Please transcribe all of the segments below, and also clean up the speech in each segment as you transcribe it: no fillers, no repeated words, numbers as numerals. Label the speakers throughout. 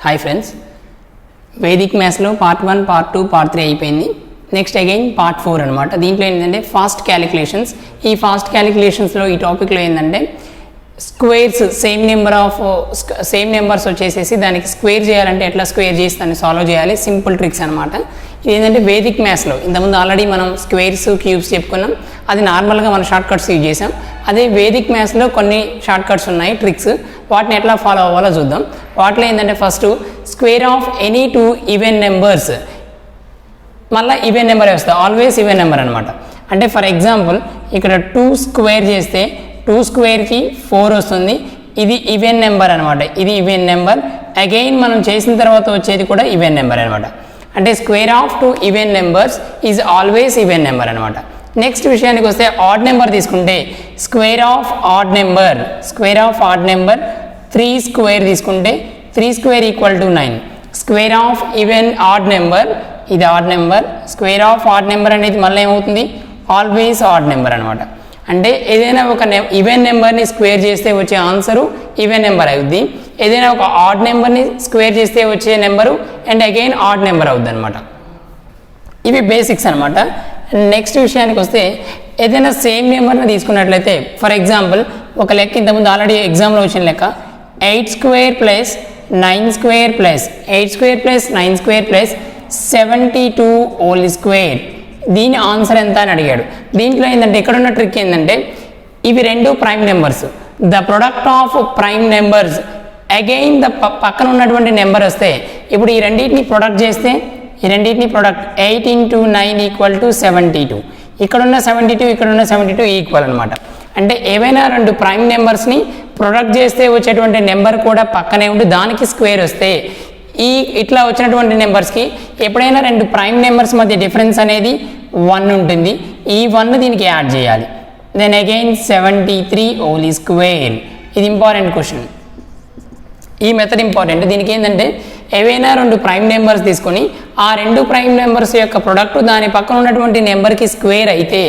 Speaker 1: Hi friends, Vedic Maths lo part 1, part 2, part 3 అయిపోయింది. Next again part 4 అనమాట. దీంట్లో ఏంటంటే ఫాస్ట్ క్యాలిక్యులేషన్స్. ఈ ఫాస్ట్ క్యాలిక్యులేషన్స్లో ఈ టాపిక్లో ఏంటంటే స్క్వేర్స్ సేమ్ నెంబర్స్ వచ్చేసేసి దానికి స్క్వేర్ చేయాలంటే ఎట్లా స్క్వేర్ చేసి దాన్ని సాల్వ్ చేయాలి, సింపుల్ ట్రిక్స్ అనమాట. ఇది ఏంటంటే వేదిక్ మ్యాథ్స్లో ఇంతకుముందు ఆల్రెడీ మనం స్క్వేర్స్ క్యూబ్స్ చెప్పుకున్నాం, అది నార్మల్గా మనం షార్ట్ కట్స్ యూజ్ చేసాం. అదే వేదిక్ మ్యాథ్స్లో కొన్ని షార్ట్ కట్స్ ఉన్నాయి, ట్రిక్స్, వాటిని ఎట్లా ఫాలో అవ్వాలో చూద్దాం. వాటిలో ఏంటంటే first square of any two even numbers, మళ్ళీ ఈవెన్ నెంబర్ వస్తుంది, ఆల్వేస్ ఈవెన్ నెంబర్ అనమాట. అంటే ఫర్ ఎగ్జాంపుల్ ఇక్కడ 2 స్క్వేర్ చేస్తే 2 స్క్వేర్కి 4 వస్తుంది, ఇది ఈవెన్ నెంబర్ అనమాట. ఇది ఈవెన్ నెంబర్. అగైన్ మనం చేసిన తర్వాత వచ్చేది కూడా ఈవెన్ నెంబర్ అనమాట. అంటే square of 2 even numbers is always even number అనమాట. నెక్స్ట్ విషయానికి వస్తే ఆడ్ నెంబర్ తీసుకుంటే square of odd number 3 square తీసుకుంటే 3 square equal to 9. Square of even odd number, ఇది odd number. Square of odd number అనేది మళ్ళీ ఏమవుతుంది, ఆల్వేస్ ఆడ్ నెంబర్ అనమాట. అంటే ఏదైనా ఒక ఈవెన్ నెంబర్ని స్క్వేర్ చేస్తే వచ్చే ఆన్సరు ఈవెన్ నెంబర్ అవుద్ది, ఏదైనా ఒక ఆడ్ నెంబర్ని స్క్వేర్ చేస్తే వచ్చే number and again odd number అవుద్ది అనమాట. ఇవి బేసిక్స్ అనమాట. నెక్స్ట్ విషయానికి వస్తే ఏదైనా సేమ్ నెంబర్ని తీసుకున్నట్లయితే ఫర్ ఎగ్జాంపుల్ ఒక లెక్క ఇంతకుముందు ఆల్రెడీ ఎగ్జామ్లో వచ్చిన లెక్క 8 square plus 9 square plus 8 square plus 9 square plus 72 whole square. దీని ఆన్సర్ ఎంత అని అడిగాడు. దీంట్లో ఏంటంటే ఎక్కడున్న ట్రిక్ ఏంటంటే ఇవి రెండు prime numbers, the product of prime numbers again the పక్కన ఉన్నటువంటి నెంబర్ వస్తే ఇప్పుడు ఈ రెండింటిని ప్రొడక్ట్ చేస్తే 8 into 9 ఈక్వల్ టు 72. ఇక్కడున్న 72 ఇక్కడున్న 72 ఈక్వల్ అనమాట. అంటే ఏవైనా రెండు ప్రైమ్ నెంబర్స్ని ప్రొడక్ట్ చేస్తే వచ్చేటువంటి నెంబర్ కూడా పక్కనే ఉండి దానికి స్క్వేర్ వస్తే ఇట్లా వచ్చినటువంటి నెంబర్స్కి ఎప్పుడైనా రెండు ప్రైమ్ నెంబర్స్ మధ్య డిఫరెన్స్ అనేది 1 ఉంటుంది. ఈ 1 దీనికి యాడ్ చేయాలి. Then again 73 whole square. ఇది ఇంపార్టెంట్ క్వశ్చన్, ఈ మెథడ్ ఇంపార్టెంట్. దీనికి ఏంటంటే ఏవైనా రెండు ప్రైమ్ నెంబర్స్ తీసుకొని ఆ రెండు ప్రైమ్ నెంబర్స్ యొక్క ప్రొడక్ట్ దాని పక్కన ఉన్నటువంటి నెంబర్కి స్క్వేర్ అయితే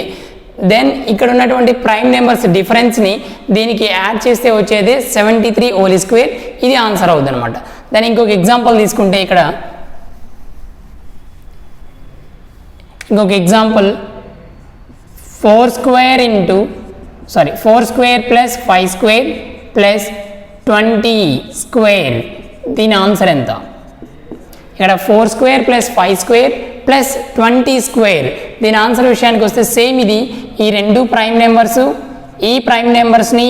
Speaker 1: దెన్ ఇక్కడ ఉన్నటువంటి ప్రైమ్ నెంబర్స్ డిఫరెన్స్ని దీనికి యాడ్ చేస్తే వచ్చేది 73 హోల్ స్క్వేర్. ఇది ఆన్సర్ అవుతుంది అనమాట. దాని ఇంకొక ఎగ్జాంపుల్ తీసుకుంటే ఇక్కడ ఇంకొక example 4 square plus 5 square plus 20 square. దీని ఆన్సర్ ఎంత? ఇక్కడ 4 square plus 5 square plus 20 square. దీని ఆన్సర్ విషయానికి వస్తే సేమ్ ఇది ఈ రెండు ప్రైమ్ నెంబర్స్, ఈ ప్రైమ్ నెంబర్స్ని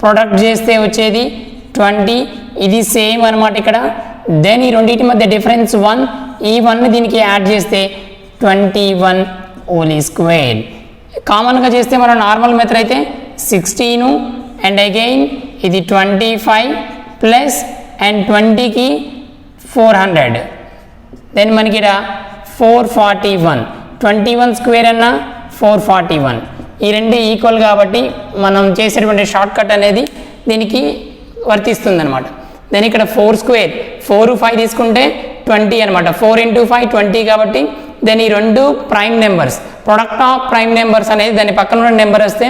Speaker 1: ప్రొడక్ట్ చేస్తే వచ్చేది 20. ఇది సేమ్ అనమాట ఇక్కడ. దెన్ ఈ రెండింటి మధ్య డిఫరెన్స్ 1, ఈ 1 దీనికి యాడ్ చేస్తే 21 హోల్ స్క్వేర్. కామన్గా చేస్తే మనం నార్మల్ మెథడ్ అయితే 16 అండ్ అగైన్ ఇది 25 ప్లస్ అండ్ 20కి 400. దెన్ మనకి ఇక్కడ 441, 21 స్క్వేర్ అన్న 441. ఈ రెండు ఈక్వల్ కాబట్టి మనం చేసేటువంటి షార్ట్ కట్ అనేది దీనికి వర్తిస్తుంది అనమాట. దెన్ ఇక్కడ 4 స్క్వేర్ 4, 5 తీసుకుంటే 20 అనమాట. 4 into 5 20 కాబట్టి దెన్ ఈ రెండు prime numbers, product of prime numbers అనేది దాని పక్కన ఉన్న నెంబర్ వస్తే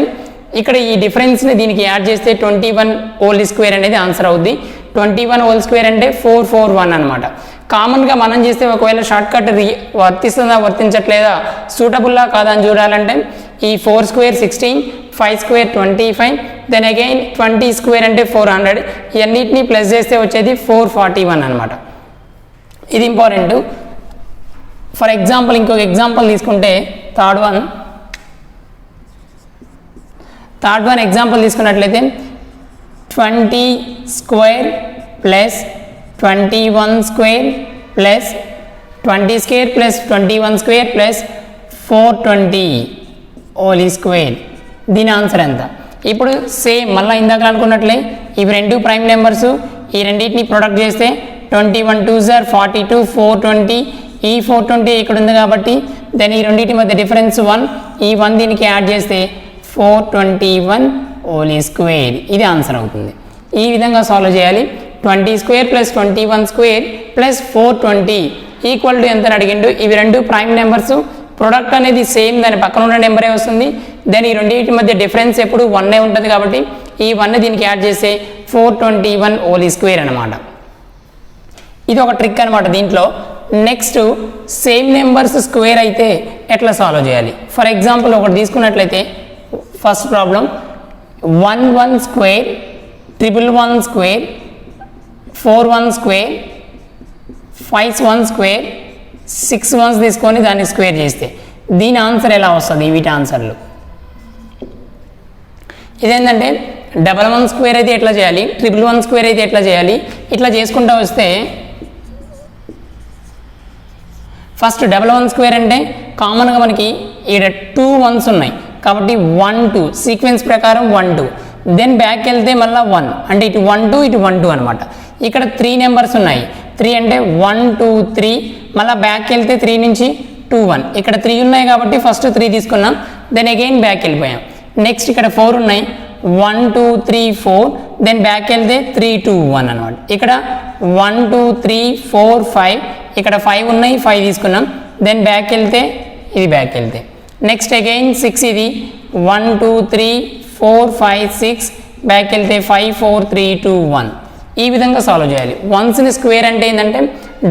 Speaker 1: ఇక్కడ ఈ డిఫరెన్స్ని దీనికి యాడ్ చేస్తే 21 హోల్ స్క్వేర్ అనేది ఆన్సర్ అవుద్ది. 21 హోల్ స్క్వేర్ అంటే 441 అనమాట. కామన్గా మనం చేస్తే ఒకవేళ షార్ట్ కట్ వర్తిస్తుందా వర్తించట్లేదా, సూటబుల్లా కాదా అని చూడాలంటే ఈ 4 square 16, 5 square 25, then again 20 square అంటే 400. ఇవన్నిటిని ప్లస్ చేస్తే వచ్చేది 441 అనమాట. ఇది ఇంపార్టెంట్. ఫర్ ఎగ్జాంపుల్ ఇంకొక ఎగ్జాంపుల్ తీసుకుంటే థర్డ్ వన్ ఎగ్జాంపుల్ తీసుకున్నట్లయితే 20 square plus 21 square plus 20 square plus 21 square plus 420 whole square. దీని ఆన్సర్ ఎంత? ఇప్పుడు సేమ్ మళ్ళీ ఇందాక అనుకున్నట్లే ఇవి రెండు ప్రైమ్ నెంబర్స్, ఈ రెండింటిని ప్రొడక్ట్ చేస్తే 21 2s are 42, 420. ఈ 420 ఇక్కడ ఉంది కాబట్టి దెన్ ఈ రెండింటి మధ్య డిఫరెన్స్ 1, ఈ 1 దీనికి యాడ్ చేస్తే 421 హోల్ స్క్వేర్. ఇది ఆన్సర్ అవుతుంది. ఈ విధంగా సాల్వ్ చేయాలి. 20 square plus 21 square plus 420 equal to ఎంత అడిగిండు. ఇవి రెండు ప్రైమ్ నెంబర్స్, ప్రొడక్ట్ అనేది సేమ్ దాని పక్కన ఉన్న నెంబరే వస్తుంది. దెన్ ఈ రెండింటి మధ్య డిఫరెన్స్ ఎప్పుడు 1 ఉంటుంది కాబట్టి ఈ 1 దీనికి యాడ్ చేస్తే 421 హోల్ స్క్వేర్ అనమాట. ఇది ఒక ట్రిక్ అనమాట దీంట్లో. నెక్స్ట్ సేమ్ నెంబర్స్ స్క్వేర్ అయితే ఎట్లా సాల్వ్ చేయాలి. ఫర్ ఎగ్జాంపుల్ ఒకటి తీసుకున్నట్లయితే first problem 1 1 square 1 1 square 4 1 square 5 1 square 6 1 తీసుకొని దాన్ని స్క్వేర్ చేస్తే దీని ఆన్సర్ ఎలా వస్తుంది. వీటి ఆన్సర్లు ఇదేంటంటే 1 1 స్క్వేర్ అయితే ఎట్లా చేయాలి, 1 1 స్క్వేర్ అయితే ఎట్లా చేయాలి, ఇట్లా చేసుకుంటూ వస్తే ఫస్ట్ 1 1 స్క్వేర్ అంటే కామన్గా మనకి ఇక్కడ 2 1s ఉన్నాయి కాబట్టి 1 2 సీక్వెన్స్ ప్రకారం 1 2, దెన్ బ్యాక్ వెళ్తే మళ్ళీ 1 అంటే ఇటు 1 2 ఇటు 1 2 అనమాట. ఇక్కడ 3 నెంబర్స్ ఉన్నాయి, 3 అంటే 1 2 3, మళ్ళీ బ్యాక్ వెళ్తే 3 నుంచి 2 1, ఇక్కడ 3 ఉన్నాయి కాబట్టి ఫస్ట్ 3 తీసుకున్నాం, దెన్ అగైన్ బ్యాక్ వెళ్ళిపోయాం. నెక్స్ట్ ఇక్కడ 4 ఉన్నాయి 1 2 3 4, దెన్ బ్యాక్ వెళ్తే 3 2 1 అనమాట. ఇక్కడ 1 2 3 4 5, ఇక్కడ 5 ఉన్నాయి 5 తీసుకున్నాం, దెన్ బ్యాక్ వెళ్తే ఇది బ్యాక్ వెళ్తే నెక్స్ట్ అగైన్ 6, ఇది 1 2 3 4 5 6, బ్యాక్ వెళ్తే 5 4 3 2 1. ఈ విధంగా సాల్వ్ చేయాలి. వన్స్ని స్క్వేర్ అంటే ఏంటంటే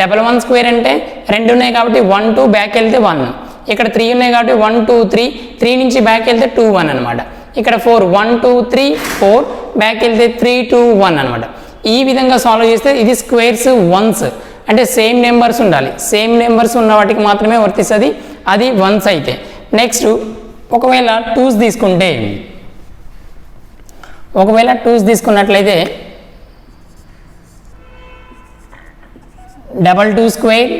Speaker 1: 1 1 స్క్వేర్ అంటే 2 ఉన్నాయి కాబట్టి 1 2 బ్యాక్ వెళ్తే 1, ఇక్కడ 3 ఉన్నాయి కాబట్టి 1 2 3, 3 నుంచి బ్యాక్ వెళ్తే 2 1 అనమాట. ఇక్కడ 4 1 2 3 4, బ్యాక్ వెళ్తే 3 2 1 అనమాట. ఈ విధంగా సాల్వ్ చేస్తే ఇది స్క్వేర్స్ వన్స్ అంటే సేమ్ నెంబర్స్ ఉండాలి, సేమ్ నెంబర్స్ ఉన్న వాటికి మాత్రమే వర్తిస్తుంది, అది వన్స్ అయితే. నెక్స్ట్ ఒకవేళ 2s తీసుకుంటే, ఒకవేళ 2s తీసుకున్నట్లయితే 2 2 స్క్వేర్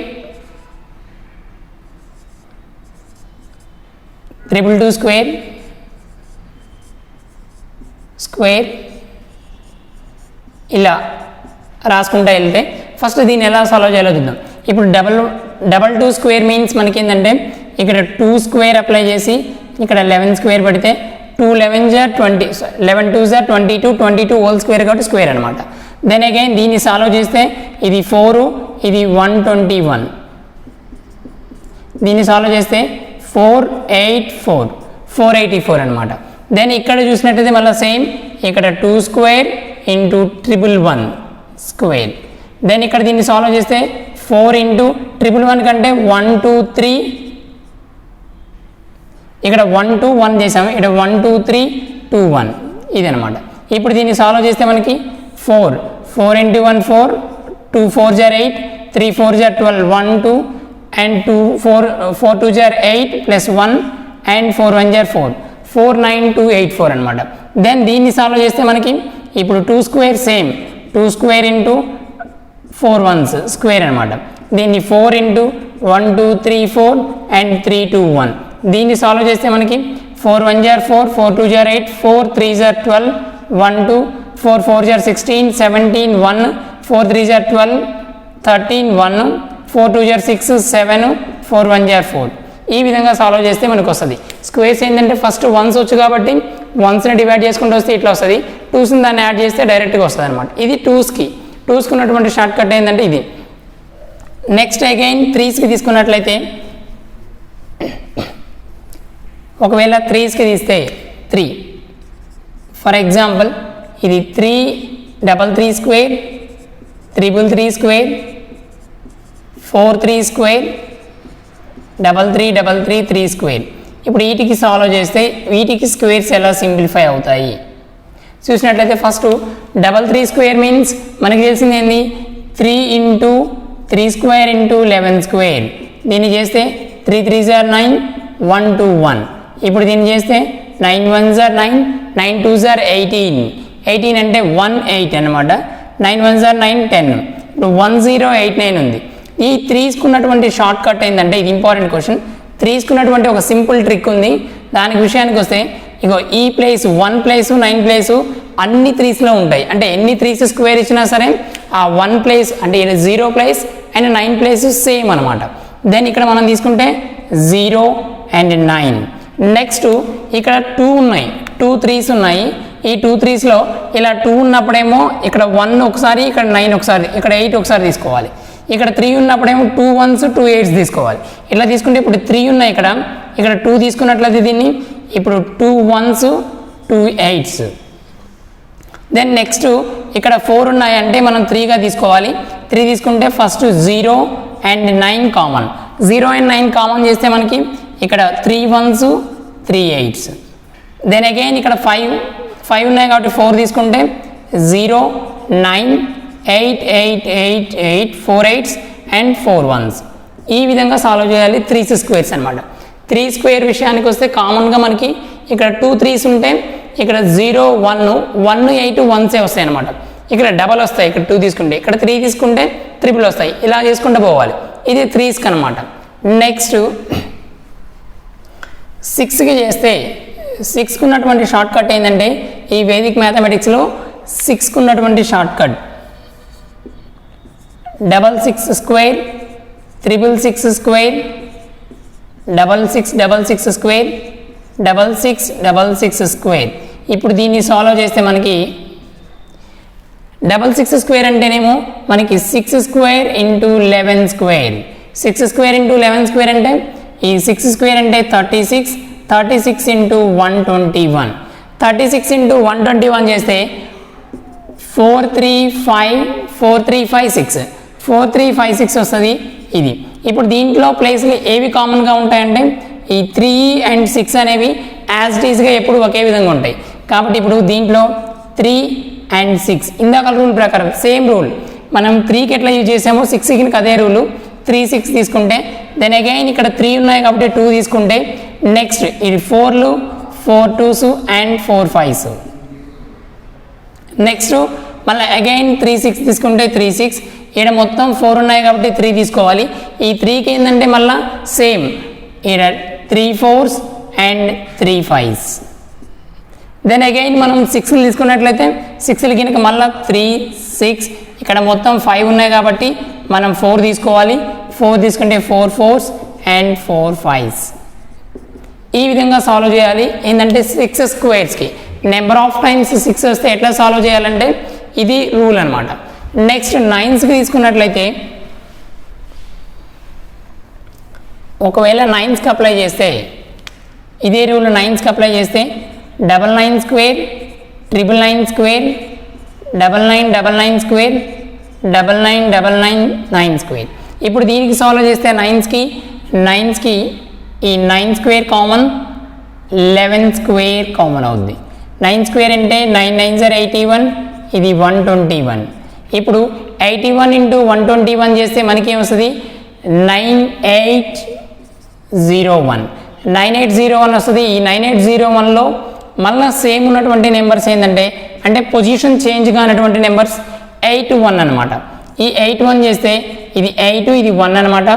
Speaker 1: 2 2 స్క్వేర్ స్క్వేర్ ఇలా రాసుకుంటూ వెళ్తే ఫస్ట్ దీన్ని ఎలా సాల్వ్ చేయాలో చూద్దాం. ఇప్పుడు 2 2 స్క్వేర్ మీన్స్ మనకి ఏంటంటే ఇక్కడ 2 స్క్వేర్ అప్లై చేసి ఇక్కడ 11 స్క్వేర్ పడితే 2 11 జా 20, 11 2 జా 22, 22 హోల్ స్క్వేర్ కాబట్టి స్క్వేర్ అనమాట. దెన్ అగైన్ దీన్ని సాల్వ్ చేస్తే ఇది 4, ఇది 121, దీన్ని సాల్వ్ చేస్తే 484 484 అనమాట. దెన్ ఇక్కడ చూసినట్టయితే మళ్ళీ సేమ్ ఇక్కడ 2 స్క్వేర్ ఇంటూ 111 స్క్వేర్, దెన్ ఇక్కడ దీన్ని సాల్వ్ చేస్తే 4 ఇంటూ 111 కంటే 1 2 3, ఇక్కడ 1 2 1 చేసాము, ఇక్కడ 1 2 3 2 1 ఇది అనమాట. ఇప్పుడు దీన్ని సాల్వ్ చేస్తే మనకి 4 ఇంటూ 1 4, 2 4 జార్ 8, 3 4 జార్ 12, 1 2 అండ్ 4 2 జార్ 8 ప్లస్ 1 అండ్ 4 1 జార్ 4, 4 9 2 8 4 అనమాట. దెన్ దీన్ని సాల్వ్ చేస్తే మనకి ఇప్పుడు 2 square same 2 square into 4 1s square అనమాట. దీన్ని 4 ఇంటూ 1 2 3 4 అండ్ 3 2 1, దీన్ని సాల్వ్ చేస్తే మనకి 4 1 జార్ 4, 4 2 జార్ 8, 4 3 జార్ 12, 1 2, 4 4 జార్ 16, 17 1, 4 3 జార్ 12, 13 1, 4 2 జార్ 6 7, 4 1 జార్ 4. ఈ విధంగా సాల్వ్ చేస్తే మనకు వస్తుంది. స్క్వేర్స్ ఏంటంటే ఫస్ట్ వన్స్ వచ్చు కాబట్టి వన్స్ని డివైడ్ చేసుకుంటూ వస్తే ఇట్లా వస్తుంది, 2స్ని దాన్ని యాడ్ చేస్తే డైరెక్ట్గా వస్తుంది అనమాట. ఇది 2స్కి ఉన్నటువంటి షార్ట్ కట్ ఏంటంటే ఇది. నెక్స్ట్ అగైన్ 3స్కి తీసుకున్నట్లయితే ఒకవేళ 3స్కి తీస్తే 3, ఫర్ ఎగ్జాంపుల్ ఇది 3 3 3 స్క్వేర్ 3 3 స్క్వేర్ 4 3 స్క్వేర్ 3 3 3 3 స్క్వేర్. ఇప్పుడు వీటికి సాల్వ్ చేస్తే వీటికి స్క్వేర్స్ ఎలా సింప్లిఫై అవుతాయి చూసినట్లయితే ఫస్ట్ 3 3 స్క్వేర్ మీన్స్ మనకి తెలిసింది ఏంది 3 ఇంటూ 3 స్క్వేర్ ఇంటూ 11 స్క్వేర్, దీన్ని చేస్తే 3 3 జార్ 9, 1 2 1. ఇప్పుడు దీన్ని చేస్తే 9 1 జార్ 9, 9 2 జార్ 18, 18 అంటే 1 8 అనమాట. 9 1 జార్ 9 10, ఇప్పుడు 1089 ఉంది. ఈ 3స్కి ఉన్నటువంటి షార్ట్ కట్ ఏంటంటే ఇది ఇంపార్టెంట్ క్వశ్చన్. 3స్కి ఉన్నటువంటి ఒక సింపుల్ ట్రిక్ ఉంది. దానికి విషయానికి వస్తే ఇగో ఈ ప్లేస్ 1 ప్లేసు 9 ప్లేసు అన్ని 3స్లో ఉంటాయి. అంటే ఎన్ని 3s స్క్వేర్ ఇచ్చినా సరే ఆ 1 ప్లేస్ అంటే 0 ప్లేస్ అండ్ 9 ప్లేస్ సేమ్ అనమాట. దెన్ ఇక్కడ మనం తీసుకుంటే 0 అండ్ 9. నెక్స్ట్ ఇక్కడ 2 ఉన్నాయి, 2 3s ఉన్నాయి. ఈ 2 3స్లో ఇలా 2 ఉన్నప్పుడేమో ఇక్కడ 1 ఒకసారి, ఇక్కడ 9 ఒకసారి, ఇక్కడ 8 ఒకసారి తీసుకోవాలి. ఇక్కడ 3 ఉన్నప్పుడేమో 2 1s 2 8s తీసుకోవాలి. ఇట్లా తీసుకుంటే ఇప్పుడు 3 ఉన్నాయి, ఇక్కడ 2 తీసుకున్నట్లయితే దీన్ని ఇప్పుడు 2 1s 2 8s. దెన్ నెక్స్ట్ ఇక్కడ 4 ఉన్నాయంటే మనం 3గా తీసుకోవాలి. 3 తీసుకుంటే first 0 and 9 common. 0 and 9 common చేస్తే మనకి ఇక్కడ 3 1s 3 8s. దెన్ అగైన్ ఇక్కడ 5 ఉన్నాయి కాబట్టి 4 తీసుకుంటే 0 9 8 8 8 8 4 8s అండ్ 4 1s. ఈ విధంగా సాల్వ్ చేయాలి 3 స్క్వేర్స్ అనమాట. 3 స్క్వేర్ విషయానికి వస్తే కామన్గా మనకి ఇక్కడ 2 3s ఉంటే ఇక్కడ 0 1 1 8 1సే వస్తాయి అనమాట. ఇక్కడ డబల్ వస్తాయి. ఇక్కడ 2 తీసుకుంటే ఇక్కడ 3 తీసుకుంటే ట్రిపుల్ వస్తాయి. ఇలా చేసుకుంటూ పోవాలి. ఇది 3స్కి అనమాట. నెక్స్ట్ 6కి చేస్తే 6కి ఉన్నటువంటి షార్ట్ కట్ ఏంటంటే ఈ వేదిక్ మ్యాథమెటిక్స్లో 6కి ఉన్నటువంటి short cut 6 square 6 square 6 square 6 square. ఇప్పుడు దీన్ని సాల్వ్ చేస్తే మనకి 6 స్క్వేర్ అంటేనేమో మనకి 6 square into 11 square. 6 square into 11 square అంటే ఈ 6 స్క్వేర్ అంటే 36 ఇంటూ 121. 36 ఇంటూ 121 చేస్తే 4356 వస్తుంది ఇది. ఇప్పుడు దీంట్లో ప్లేస్లు ఏవి కామన్గా ఉంటాయంటే ఈ 3 అండ్ 6 అనేవి యాజ్ ఇట్ ఈస్గా ఎప్పుడు ఒకే విధంగా ఉంటాయి. కాబట్టి ఇప్పుడు దీంట్లో 3 అండ్ 6 ఇందాక రూల్ ప్రకారం సేమ్ రూల్ మనం 3కి ఎట్లా యూజ్ చేసామో 6కి అదే రూలు. 3 6 తీసుకుంటే దెన్ అగైన్ ఇక్కడ 3 ఉన్నాయి కాబట్టి 2 తీసుకుంటే నెక్స్ట్ ఇది 4 2s అండ్ 4 5s. నెక్స్ట్ మళ్ళీ అగైన్ 3 6 తీసుకుంటే 3 6 ఇక్కడ మొత్తం 4 ఉన్నాయి కాబట్టి 3 తీసుకోవాలి. ఈ 3కి ఏంటంటే మళ్ళీ సేమ్ ఇక్కడ 3 4s and 3 5s. Then again మనం 6 తీసుకున్నట్లయితే 6 కనుక మళ్ళీ 3 6 ఇక్కడ మొత్తం 5 ఉన్నాయి కాబట్టి మనం 4 తీసుకోవాలి. 4 తీసుకుంటే 4 4s అండ్ 4 5s. ఈ విధంగా సాల్వ్ చేయాలి. ఏంటంటే 6 స్క్వేర్స్కి నెంబర్ ఆఫ్ టైమ్స్ 6 వస్తే ఎట్లా సాల్వ్ చేయాలంటే ఇది రూల్ అనమాట. నెక్స్ట్ 9స్కి తీసుకున్నట్లయితే ఒకవేళ 9స్కి అప్లై చేస్తే ఇదే రూల్ 9స్కి అప్లై చేస్తే 99 స్క్వేర్ 999 స్క్వేర్ 9999 స్క్వేర్ 99999 స్క్వేర్. ఇప్పుడు దీనికి సాల్వ్ చేస్తే 9స్కి ఈ 9 స్క్వేర్ కామన్ 11 స్క్వేర్ కామన్ అవుద్ది. 9 స్క్వేర్ అంటే 9 9s are 81 ఇది 121. ఇప్పుడు 81 ఇంటూ 121 చేస్తే మనకి ఏమొస్తుంది 9801 వస్తుంది. ఈ 9801లో మళ్ళీ సేమ్ ఉన్నటువంటి నెంబర్స్ ఏంటంటే అంటే పొజిషన్ చేంజ్ కానటువంటి నెంబర్స్ 8 1 అనమాట. ఈ 8 1 చేస్తే ఇది 8 ఇది 1 అనమాట.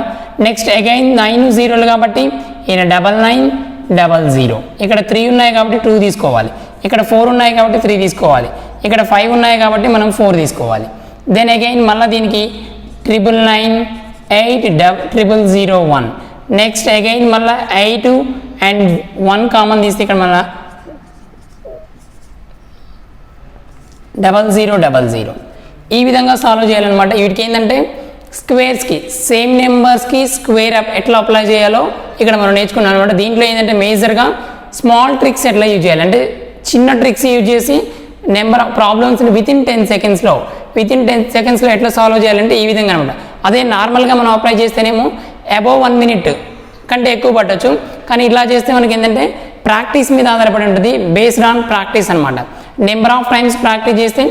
Speaker 1: నెక్స్ట్ అగైన్ 9 0 కాబట్టి ఈయన 9900. ఇక్కడ 3 ఉన్నాయి కాబట్టి 2 తీసుకోవాలి. ఇక్కడ 4 ఉన్నాయి కాబట్టి 3 తీసుకోవాలి. ఇక్కడ 5 ఉన్నాయి కాబట్టి మనం 4 తీసుకోవాలి. దెన్ అగైన్ మళ్ళీ దీనికి 9998001. నెక్స్ట్ అగైన్ మళ్ళీ 8 అండ్ 1 కామన్ తీస్తే ఇక్కడ మళ్ళీ 0000. ఈ విధంగా సాల్వ్ చేయాలన్నమాట. వీటికి ఏంటంటే స్క్వేర్స్కి సేమ్ నెంబర్స్కి స్క్వేర్ ఎట్లా అప్లై చేయాలో ఇక్కడ మనం నేర్చుకున్నాం అనమాట. దీంట్లో ఏంటంటే మేజర్గా స్మాల్ ట్రిక్స్ ఎట్లా యూజ్ చేయాలి అంటే చిన్న ట్రిక్స్ యూజ్ చేసి నెంబర్ ఆఫ్ ప్రాబ్లమ్స్ని విత్ ఇన్ 10 సెకండ్స్లో ఎట్లా సాల్వ్ చేయాలంటే ఈ విధంగా అనమాట. అదే నార్మల్గా మనం అప్లై చేస్తేనేమో అబోవ్ 1 minute కంటే ఎక్కువ పట్టచ్చు. కానీ ఇలా చేస్తే మనకి ఏంటంటే ప్రాక్టీస్ మీద ఆధారపడి ఉంటుంది. బేస్డ్ ఆన్ ప్రాక్టీస్ అనమాట. నెంబర్ ఆఫ్ టైమ్స్ ప్రాక్టీస్ చేస్తే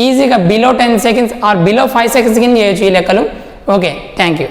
Speaker 1: ఈజీగా below 10 seconds or below 5 seconds కింద చేయొచ్చు ఈ లెక్కలు. Okay, thank you.